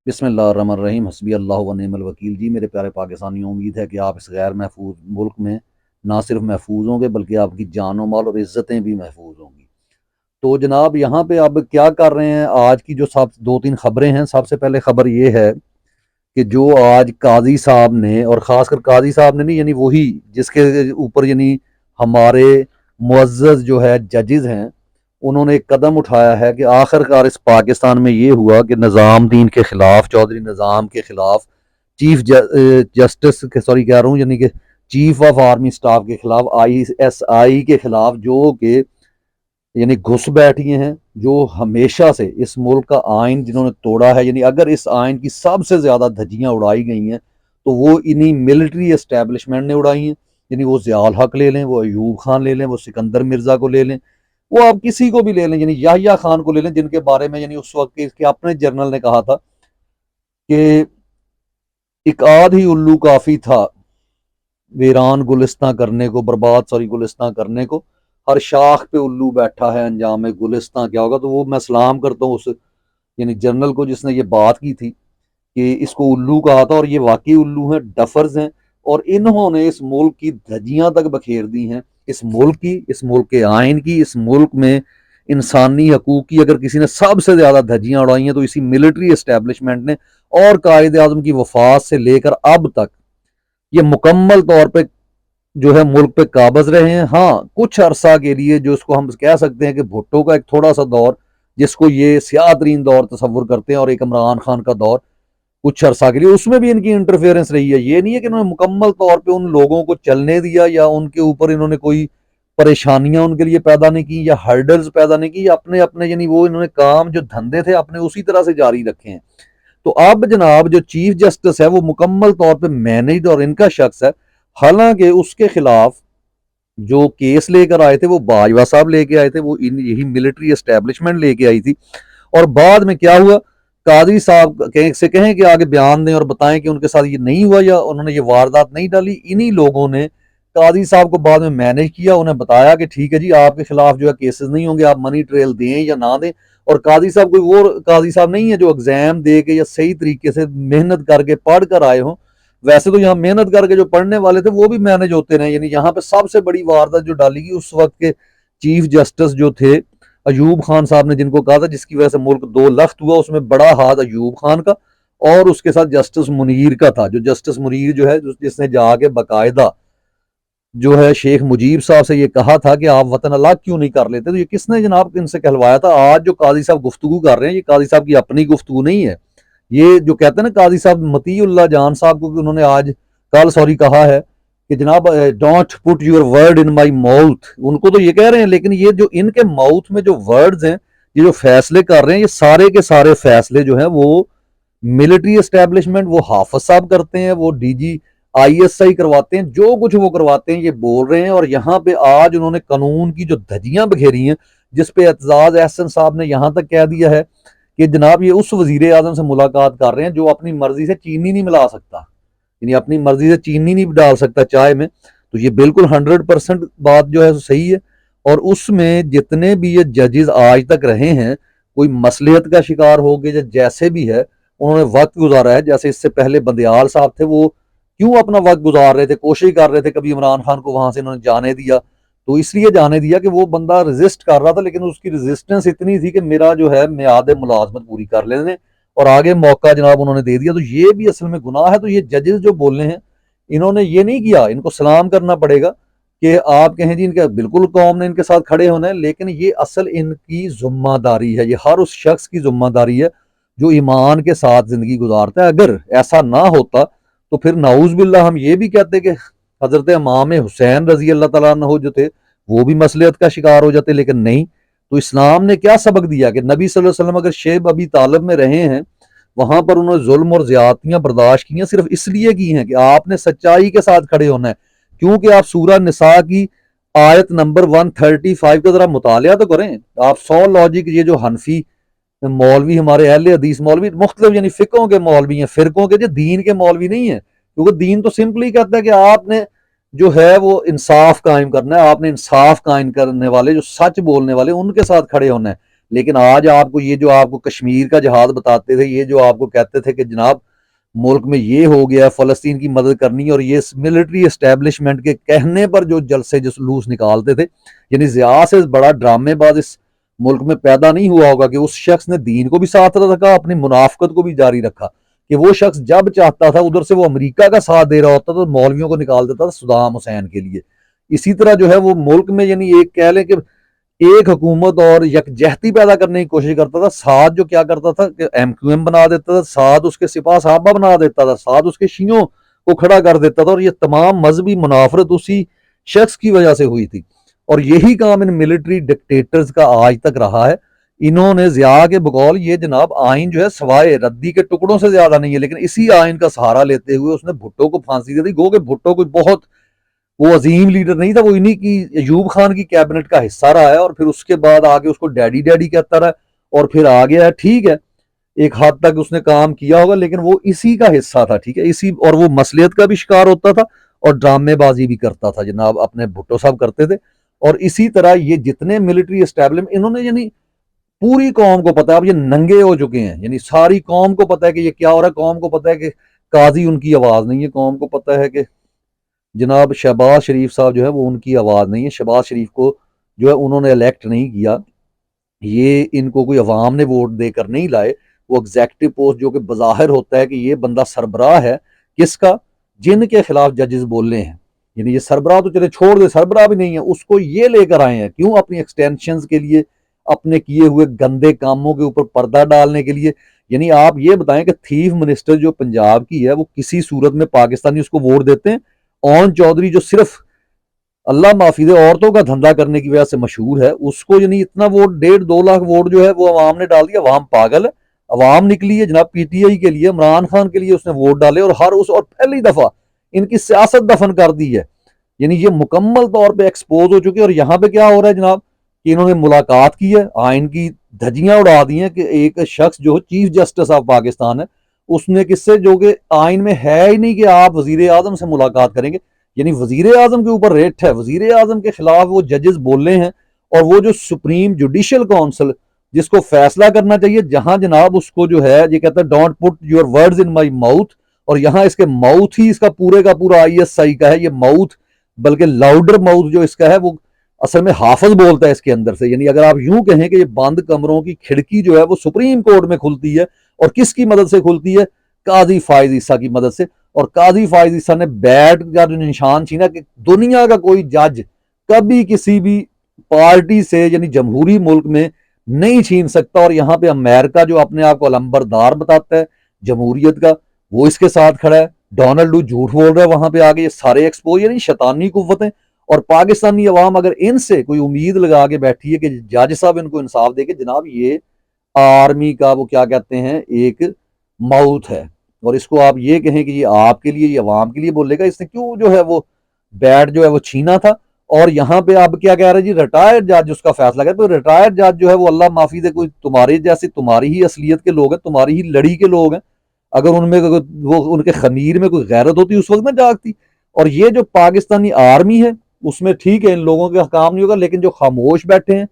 بسم اللہ الرحمن الرحیم، حسبی اللہ و نعم الوکیل۔ جی میرے پیارے پاکستانیوں، امید ہے کہ آپ اس غیر محفوظ ملک میں نہ صرف محفوظ ہوں گے بلکہ آپ کی جان و مال اور عزتیں بھی محفوظ ہوں گی۔ تو جناب یہاں پہ اب کیا کر رہے ہیں، آج کی جو سب دو تین خبریں ہیں۔ سب سے پہلے خبر یہ ہے کہ جو آج قاضی صاحب نے، اور خاص کر قاضی صاحب نے نہیں، یعنی وہی جس کے اوپر یعنی ہمارے معزز جو ہے ججز ہیں، انہوں نے ایک قدم اٹھایا ہے کہ آخر کار اس پاکستان میں یہ ہوا کہ نظام دین کے خلاف، چودھری نظام کے خلاف، چیف جسٹس کے سوری کہہ رہا ہوں یعنی کہ چیف آف آرمی سٹاف کے خلاف، ISI کے خلاف، جو کہ یعنی گھس بیٹھی ہیں، جو ہمیشہ سے اس ملک کا آئین جنہوں نے توڑا ہے۔ یعنی اگر اس آئین کی سب سے زیادہ دھجیاں اڑائی گئی ہیں تو وہ انہی ملٹری اسٹیبلشمنٹ نے اڑائی ہیں۔ یعنی وہ ضیاء الحق لے لیں، وہ ایوب خان لے لیں، وہ سکندر مرزا کو لے لیں، وہ آپ کسی کو بھی لے لیں، یعنی یحییٰ خان کو لے لیں، جن کے بارے میں یعنی اس وقت اس کے اپنے جرنل نے کہا تھا کہ ایک آدھ ہی الو کافی تھا ویران گلستاں کرنے کو، برباد گلستاں کرنے کو، ہر شاخ پہ الو بیٹھا ہے، انجام گلستاں کیا ہوگا۔ تو وہ میں سلام کرتا ہوں اس یعنی جنرل کو جس نے یہ بات کی تھی کہ اس کو الو کہا تھا، اور یہ واقعی الو ہیں، ڈفرز ہیں، اور انہوں نے اس ملک کی دھجیاں تک بکھیر دی ہیں، اس ملک کی، اس ملک کے آئین کی، اس ملک میں انسانی حقوق کی۔ اگر کسی نے سب سے زیادہ دھجیاں اڑائی ہیں تو اسی ملٹری اسٹیبلشمنٹ نے، اور قائد اعظم کی وفات سے لے کر اب تک یہ مکمل طور پہ جو ہے ملک پہ قابض رہے ہیں۔ ہاں کچھ عرصہ کے لیے جو اس کو ہم کہہ سکتے ہیں کہ بھٹو کا ایک تھوڑا سا دور، جس کو یہ سیاہ ترین دور تصور کرتے ہیں، اور ایک عمران خان کا دور کچھ عرصہ کے لیے، اس میں بھی ان کی انٹرفیئرنس رہی ہے۔ یہ نہیں ہے کہ انہوں نے مکمل طور پہ ان لوگوں کو چلنے دیا یا ان کے اوپر انہوں نے کوئی پریشانیاں ان کے لیے پیدا نہیں کی یا ہرڈلز پیدا نہیں کی، یا اپنے اپنے یعنی وہ انہوں نے کام جو دھندے تھے اپنے اسی طرح سے جاری رکھے ہیں۔ تو اب جناب جو چیف جسٹس ہے وہ مکمل طور پہ مینجڈ اور ان کا شخص ہے، حالانکہ اس کے خلاف جو کیس لے کر آئے تھے وہ باجوہ صاحب لے کے آئے تھے، وہ یہی ملٹری اسٹیبلشمنٹ لے کے آئی تھی۔ اور بعد میں کیا ہوا، قاضی صاحب سے کہیں کہ آگے بیان دیں اور بتائیں کہ ان کے ساتھ یہ نہیں ہوا یا انہوں نے یہ واردات نہیں ڈالی۔ انہی لوگوں نے قاضی صاحب کو بعد میں مینیج کیا، انہیں بتایا کہ ٹھیک ہے جی آپ کے خلاف جو ہے کیسز نہیں ہوں گے، آپ منی ٹریل دیں یا نہ دیں۔ اور قاضی صاحب کوئی وہ قاضی صاحب نہیں ہے جو ایگزام دے کے یا صحیح طریقے سے محنت کر کے پڑھ کر آئے ہوں۔ ویسے تو یہاں محنت کر کے جو پڑھنے والے تھے وہ بھی مینج ہوتے رہے۔ یعنی یہاں پہ سب سے بڑی واردات جو ڈالی گئی اس وقت کے چیف جسٹس جو تھے ایوب خان صاحب نے، جن کو کہا تھا جس کی وجہ سے ملک دو لخت ہوا، اس میں بڑا ہاتھ ایوب خان کا اور اس کے ساتھ جسٹس منیر کا تھا۔ جو جسٹس منیر جو ہے جس نے جا کے باقاعدہ جو ہے شیخ مجیب صاحب سے یہ کہا تھا کہ آپ وطن الگ کیوں نہیں کر لیتے، تو یہ کس نے جناب ان سے کہلوایا تھا؟ آج جو قاضی صاحب گفتگو کر رہے ہیں یہ قاضی صاحب کی اپنی گفتگو نہیں ہے۔ یہ جو کہتے ہیں نا قاضی صاحب مطیع اللہ جان صاحب کو، کہ انہوں نے آج کل کہا ہے کہ جناب don't put your word in my mouth, ان کو تو یہ کہہ رہے ہیں، لیکن یہ جو ان کے ماؤتھ میں جو ورڈز ہیں، یہ جو فیصلے کر رہے ہیں، یہ سارے کے سارے فیصلے جو ہیں وہ ملٹری اسٹیبلشمنٹ، وہ حافظ صاحب کرتے ہیں، وہ DGI کرواتے ہیں، جو کچھ وہ کرواتے ہیں یہ بول رہے ہیں۔ اور یہاں پہ آج انہوں نے قانون کی جو دھجیاں بکھیری ہیں، جس پہ اعتزاز احسن صاحب نے یہاں تک کہہ دیا ہے کہ جناب یہ اس وزیر اعظم سے ملاقات کر رہے ہیں جو اپنی مرضی سے چینی نہیں ملا سکتا، یعنی اپنی مرضی سے چینی نہیں ڈال سکتا چائے میں۔ تو یہ بالکل 100% بات جو ہے صحیح ہے۔ اور اس میں جتنے بھی یہ ججز آج تک رہے ہیں، کوئی مصلحت کا شکار ہو گئے یا جیسے بھی ہے، انہوں نے وقت گزارا ہے۔ جیسے اس سے پہلے بندیال صاحب تھے، وہ کیوں اپنا وقت گزار رہے تھے، کوشش کر رہے تھے، کبھی عمران خان کو وہاں سے انہوں نے جانے دیا، تو اس لیے جانے دیا کہ وہ بندہ ریزسٹ کر رہا تھا، لیکن اس کی ریزسٹنس اتنی تھی کہ میرا جو ہے میعاد ملازمت پوری کر لینے، اور آگے موقع جناب انہوں نے دے دیا۔ تو یہ بھی اصل میں گناہ ہے۔ تو یہ ججز جو بولنے ہیں، انہوں نے یہ نہیں کیا، ان کو سلام کرنا پڑے گا کہ آپ کہیں جی ان کا بالکل قوم نے ان کے ساتھ کھڑے ہونا ہے، لیکن یہ اصل ان کی ذمہ داری ہے، یہ ہر اس شخص کی ذمہ داری ہے جو ایمان کے ساتھ زندگی گزارتا ہے۔ اگر ایسا نہ ہوتا تو پھر نعوذ باللہ ہم یہ بھی کہتے کہ حضرت امام حسین رضی اللہ تعالیٰ عنہ جو تھے وہ بھی مصلحت کا شکار ہو جاتے، لیکن نہیں۔ تو اسلام نے کیا سبق دیا کہ نبی صلی اللہ علیہ وسلم اگر شیب ابی طالب میں رہے ہیں، وہاں پر انہوں نے ظلم اور زیادتیاں برداشت کی ہیں، صرف اس لیے کی ہیں کہ آپ نے سچائی کے ساتھ کھڑے ہونا ہے۔ کیونکہ آپ سورہ نساء کی آیت نمبر 135 کا ذرا مطالعہ تو کریں۔ آپ 100 لاجک، یہ جو حنفی مولوی ہمارے اہل حدیث مولوی مختلف یعنی فقہوں کے مولوی ہیں، فرقوں کے، جو دین کے مولوی نہیں ہیں، کیونکہ دین تو سمپلی کہتا ہے کہ آپ نے جو ہے وہ انصاف قائم کرنا ہے، آپ نے انصاف قائم کرنے والے جو سچ بولنے والے ان کے ساتھ کھڑے ہونا ہے۔ لیکن آج آپ کو یہ جو آپ کو کشمیر کا جہاد بتاتے تھے، یہ جو آپ کو کہتے تھے کہ جناب ملک میں یہ ہو گیا، فلسطین کی مدد کرنی، اور یہ ملٹری اسٹیبلشمنٹ کے کہنے پر جو جلسے جلوس نکالتے تھے، یعنی ضیاء سے بڑا ڈرامے باز اس ملک میں پیدا نہیں ہوا ہوگا کہ اس شخص نے دین کو بھی ساتھ رکھا، اپنی منافقت کو بھی جاری رکھا، کہ وہ شخص جب چاہتا تھا ادھر سے وہ امریکہ کا ساتھ دے رہا ہوتا تو مولویوں کو نکال دیتا تھا صدام حسین کے لیے. اسی طرح جو ہے وہ ملک میں یعنی ایک کہہ لیں کہ ایک حکومت اور یکجہتی پیدا کرنے کی کوشش کرتا تھا. ساتھ جو کیا کرتا تھا کہ ایم کیو ایم بنا دیتا تھا، ساتھ اس کے سپاہ صحابہ بنا دیتا تھا، ساتھ اس کے شیعوں کو کھڑا کر دیتا تھا، اور یہ تمام مذہبی منافرت اسی شخص کی وجہ سے ہوئی تھی. اور یہی کام ان ملٹری ڈکٹیٹرز کا آج تک رہا ہے. انہوں نے ضیاء کے بقول یہ جناب آئین جو ہے سوائے ردی کے ٹکڑوں سے زیادہ نہیں ہے، لیکن اسی آئین کا سہارا لیتے ہوئے اس نے بھٹو کو پھانسی دے دی. گو کہ بھٹو کوئی بہت وہ عظیم لیڈر نہیں تھا، وہ انہی کی ایوب خان کی کیبنٹ کا حصہ رہا ہے، اور پھر اس کے بعد آگے اس کو ڈیڈی ڈیڈی کہتا رہا، اور پھر آ گیا ہے. ٹھیک ہے ایک حد تک اس نے کام کیا ہوگا، لیکن وہ اسی کا حصہ تھا. ٹھیک ہے اسی، اور وہ مصلیت کا بھی شکار ہوتا تھا اور ڈرامے بازی بھی کرتا تھا جناب، اپنے بھٹو صاحب کرتے تھے. اور اسی طرح یہ جتنے ملٹری اسٹیبلشمنٹ انہوں نے یعنی پوری قوم کو پتا ہے، اب یہ ننگے ہو چکے ہیں، یعنی ساری قوم کو پتا ہے کہ یہ کیا ہو رہا ہے. قوم کو پتا ہے کہ قاضی ان کی آواز نہیں ہے، قوم کو پتا ہے کہ جناب شہباز شریف صاحب جو ہے وہ ان کی آواز نہیں ہے. شہباز شریف کو جو ہے انہوں نے الیکٹ نہیں کیا، یہ ان کو کوئی عوام نے ووٹ دے کر نہیں لائے. وہ ایگزیکٹو پوسٹ جو کہ بظاہر ہوتا ہے کہ یہ بندہ سربراہ ہے کس کا، جن کے خلاف ججز بولنے ہیں، یعنی یہ سربراہ تو چلے چھوڑ دے، سربراہ بھی نہیں ہے، اس کو یہ لے کر آئے ہیں کیوں؟ اپنی ایکسٹینشنز کے لیے، اپنے کیے ہوئے گندے کاموں کے اوپر پردہ ڈالنے کے لیے. یعنی آپ یہ بتائیں کہ تھیف منسٹر جو پنجاب کی ہے وہ کسی صورت میں پاکستانی اس کو ووٹ دیتے ہیں؟ اون چودھری جو صرف اللہ معافی دے عورتوں کا دھندا کرنے کی وجہ سے مشہور ہے، اس کو یعنی اتنا ووٹ 1.5-2 لاکھ ووٹ جو ہے وہ عوام نے ڈال دیا. عوام پاگل ہے، عوام نکلی ہے جناب پی ٹی آئی کے لیے، عمران خان کے لیے اس نے ووٹ ڈالے، اور اور پہلی دفعہ ان کی سیاست دفن کر دی ہے. یعنی یہ مکمل طور پہ ایکسپوز ہو چکے. اور یہاں پہ کیا ہو رہا ہے جناب کہ انہوں نے ملاقات کی ہے، آئین کی دھجیاں اڑا دی ہیں کہ ایک شخص جو چیف جسٹس آف پاکستان ہے اس نے کس سے، جو کہ آئین میں ہے ہی نہیں کہ آپ وزیر اعظم سے ملاقات کریں گے. یعنی وزیر اعظم کے اوپر ریٹ ہے، وزیر اعظم کے خلاف وہ ججز بولے ہیں، اور وہ جو سپریم جوڈیشل کونسل جس کو فیصلہ کرنا چاہیے، جہاں جناب اس کو جو ہے یہ کہتا ہے don't put your words in my mouth, اور یہاں اس کے ماؤتھ ہی اس کا پورا آئی ایس آئی کا ہے یہ ماؤتھ، بلکہ لاؤڈر ماؤتھ جو اس کا ہے وہ اصل میں حافظ بولتا ہے اس کے اندر سے. یعنی اگر آپ یوں کہیں کہ یہ بند کمروں کی کھڑکی جو ہے وہ سپریم کورٹ میں کھلتی ہے، اور کس کی مدد سے کھلتی ہے؟ قاضی فائز عیسیٰ کی مدد سے. اور قاضی فائز عیسیٰ نے بیٹ کا جو نشان چھینا کہ دنیا کا کوئی جج کبھی کسی بھی پارٹی سے یعنی جمہوری ملک میں نہیں چھین سکتا. اور یہاں پہ امریکہ جو اپنے آپ کو علمبردار بتاتا ہے جمہوریت کا، وہ اس کے ساتھ کھڑا ہے. ڈونلڈ جھوٹ بول رہا ہے وہاں پہ آگے، یہ سارے ایکسپوز یعنی شیطانی قوتیں. اور پاکستانی عوام اگر ان سے کوئی امید لگا کے بیٹھی ہے کہ جج صاحب ان کو انصاف دے کے، جناب یہ آرمی کا وہ کیا کہتے ہیں ایک ماؤتھ ہے، اور اس کو آپ یہ کہیں کہ یہ آپ کے لیے، یہ عوام کے لیے بولے گا، اس نے کیوں جو ہے وہ بیٹ جو ہے وہ چھینا تھا. اور یہاں پہ آپ کیا کہہ رہے جی ریٹائرڈ جج اس کا فیصلہ کرے. تو ریٹائرڈ جج جو ہے وہ اللہ معافی دے کوئی تمہاری جیسے تمہاری ہی اصلیت کے لوگ ہیں، تمہاری ہی لڑی کے لوگ ہیں. اگر ان میں وہ ان کے خمیر میں کوئی غیرت ہوتی اس وقت میں جاگتی. اور یہ جو پاکستانی آرمی ہے اس میں ٹھیک ہے ان لوگوں کا کام نہیں ہوگا، لیکن جو خاموش بیٹھے ہیں،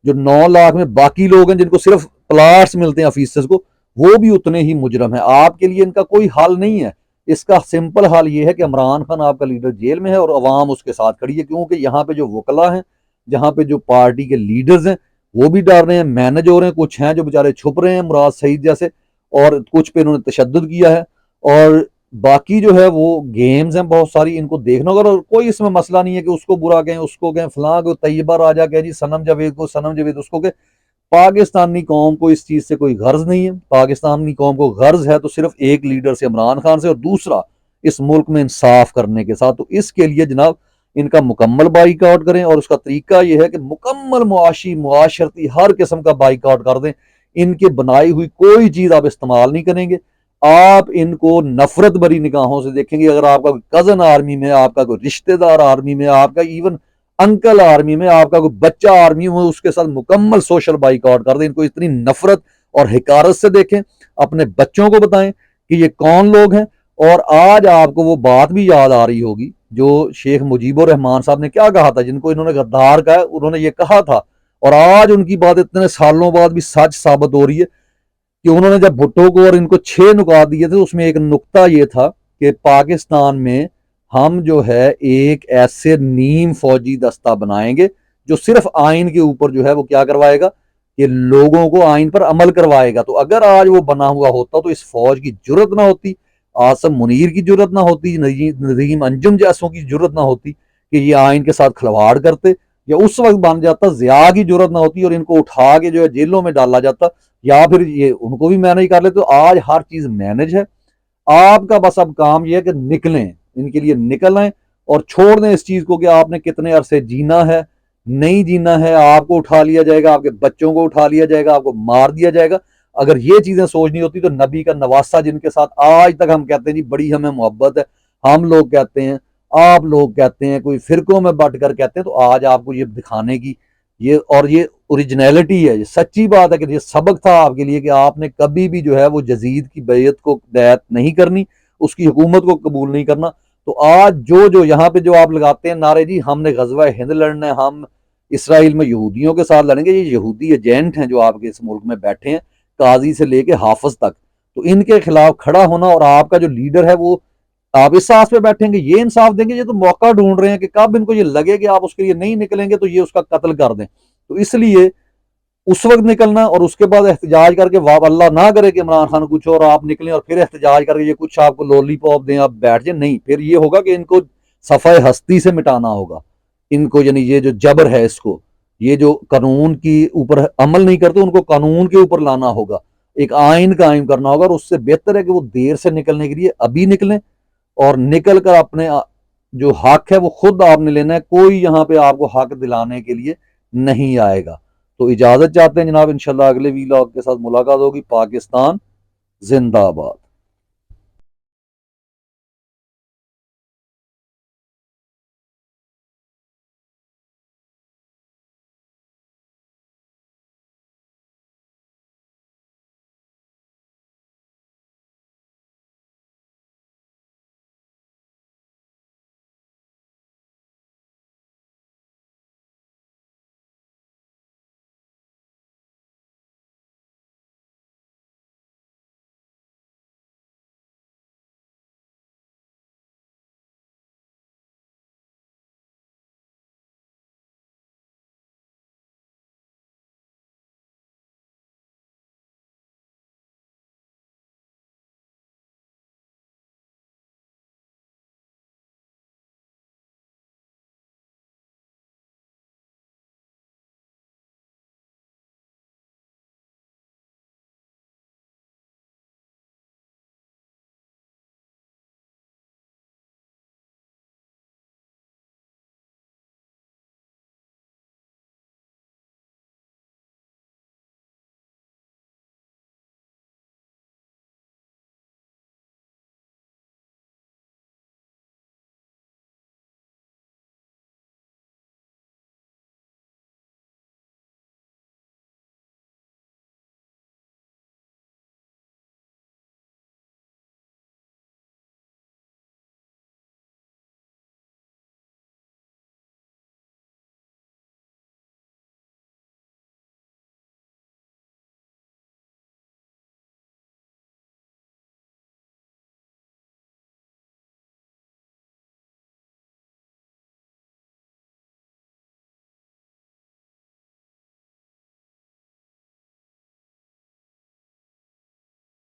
جو 9 لاکھ میں باقی لوگ ہیں جن کو صرف پلاٹس ملتے ہیں آفیسرز کو، وہ بھی اتنے ہی مجرم ہیں. آپ کے لیے ان کا کوئی حل نہیں ہے. اس کا سمپل حل یہ ہے کہ عمران خان آپ کا لیڈر جیل میں ہے اور عوام اس کے ساتھ کھڑی ہے، کیونکہ یہاں پہ جو وکلا ہیں، جہاں پہ جو پارٹی کے لیڈرز ہیں وہ بھی ڈر رہے ہیں، مینج ہو رہے ہیں، کچھ ہیں جو بیچارے چھپ رہے ہیں مراد سعید جیسے، اور کچھ پہ انہوں نے تشدد کیا ہے. اور باقی جو ہے وہ گیمز ہیں بہت ساری، ان کو دیکھنا ہوگا. اور کوئی اس میں مسئلہ نہیں ہے کہ اس کو برا کہیں، اس کو کہیں، فلاں کو طیبہ راجہ کہیں جی، صنم جاوید کو صنم جاوید اس کو کہ پاکستانی قوم کو اس چیز سے کوئی غرض نہیں ہے. پاکستانی قوم کو غرض ہے تو صرف ایک لیڈر سے، عمران خان سے، اور دوسرا اس ملک میں انصاف کرنے کے ساتھ. تو اس کے لیے جناب ان کا مکمل بائیک آؤٹ کریں، اور اس کا طریقہ یہ ہے کہ مکمل معاشرتی ہر قسم کا بائیک آؤٹ کر دیں. ان کے بنائی ہوئی کوئی چیز آپ استعمال نہیں کریں گے. آپ ان کو نفرت بری نگاہوں سے دیکھیں گے. اگر آپ کا کوئی کزن آرمی میں، آپ کا کوئی رشتہ دار آرمی میں، آپ کا ایون انکل آرمی میں، آپ کا کوئی بچہ آرمی میں، اس کے ساتھ مکمل سوشل بائیک آؤٹ کر دیں. ان کو اتنی نفرت اور حقارت سے دیکھیں، اپنے بچوں کو بتائیں کہ یہ کون لوگ ہیں. اور آج آپ کو وہ بات بھی یاد آ رہی ہوگی جو شیخ مجیب الرحمان صاحب نے کیا کہا تھا، جن کو انہوں نے غدار کہا، انہوں نے یہ کہا تھا اور آج ان کی بات اتنے سالوں بعد بھی سچ ثابت ہو رہی ہے کہ انہوں نے جب بھٹو کو اور ان کو 6 نکات دیے تھے، اس میں ایک نقطہ یہ تھا کہ پاکستان میں ہم جو ہے ایک ایسے نیم فوجی دستہ بنائیں گے جو صرف آئین کے اوپر جو ہے وہ کیا کروائے گا کہ لوگوں کو آئین پر عمل کروائے گا۔ تو اگر آج وہ بنا ہوا ہوتا تو اس فوج کی جرت نہ ہوتی، آصم منیر کی جرت نہ ہوتی، نظیم انجم جیسوں کی جرت نہ ہوتی کہ یہ آئین کے ساتھ کھلواڑ کرتے، یا اس وقت بن جاتا ضیاء کی جرت نہ ہوتی اور ان کو اٹھا کے جو ہے جیلوں میں ڈالا جاتا، یا پھر یہ ان کو بھی مینج کر لیتے۔ تو آج ہر چیز مینج ہے، آپ کا بس اب کام یہ ہے کہ نکلیں، ان کے لیے نکل آئیں اور چھوڑ دیں اس چیز کو کہ آپ نے کتنے عرصے جینا ہے، نہیں جینا ہے، آپ کو اٹھا لیا جائے گا، آپ کے بچوں کو اٹھا لیا جائے گا، آپ کو مار دیا جائے گا۔ اگر یہ چیزیں سوچنی ہوتی تو نبی کا نواسہ جن کے ساتھ آج تک ہم کہتے ہیں جی بڑی ہمیں محبت ہے، ہم لوگ کہتے ہیں، آپ لوگ کہتے ہیں، کوئی فرقوں میں بٹ کر کہتے ہیں، تو آج آپ کو یہ دکھانے کی یہ اوریجنلٹی ہے، یہ سچی بات ہے کہ یہ سبق تھا آپ کے لیے کہ آپ نے کبھی بھی جو ہے وہ یزید کی بیعت کو بیعت نہیں کرنی، اس کی حکومت کو قبول نہیں کرنا۔ تو آج جو یہاں پہ جو آپ لگاتے ہیں نعرے جی ہم نے غزوہ ہند لڑنا ہے، ہم اسرائیل میں یہودیوں کے ساتھ لڑیں گے، یہ یہودی ایجنٹ ہیں جو آپ کے اس ملک میں بیٹھے ہیں، قاضی سے لے کے حافظ تک، تو ان کے خلاف کھڑا ہونا، اور آپ کا جو لیڈر ہے وہ آپ اس سانس پہ بیٹھیں گے، یہ انصاف دیں گے؟ یہ تو موقع ڈھونڈ رہے ہیں کہ کب ان کو یہ لگے کہ آپ اس کے لیے نہیں نکلیں گے تو یہ اس کا قتل کر دیں۔ تو اس لیے اس وقت نکلنا اور اس کے بعد احتجاج کر کے اللہ نہ کرے کہ عمران خان کچھ اور آپ نکلیں اور پھر احتجاج کر کے یہ کچھ آپ کو لولی پاپ دیں آپ بیٹھ جائیں، نہیں، پھر یہ ہوگا کہ ان کو صفحہ ہستی سے مٹانا ہوگا ان کو، یعنی یہ جو جبر ہے اس کو، یہ جو قانون کی اوپر عمل نہیں کرتے ان کو قانون کے اوپر لانا ہوگا، ایک آئین قائم کرنا ہوگا، اور اس سے بہتر ہے کہ وہ دیر سے نکلنے کے لیے ابھی نکلیں اور نکل کر اپنے جو حق ہے وہ خود آپ نے لینا ہے، کوئی یہاں پہ آپ کو حق دلانے کے لیے نہیں آئے گا۔ تو اجازت چاہتے ہیں جناب، انشاءاللہ اگلے ویلاگ کے ساتھ ملاقات ہوگی۔ پاکستان زندہ باد۔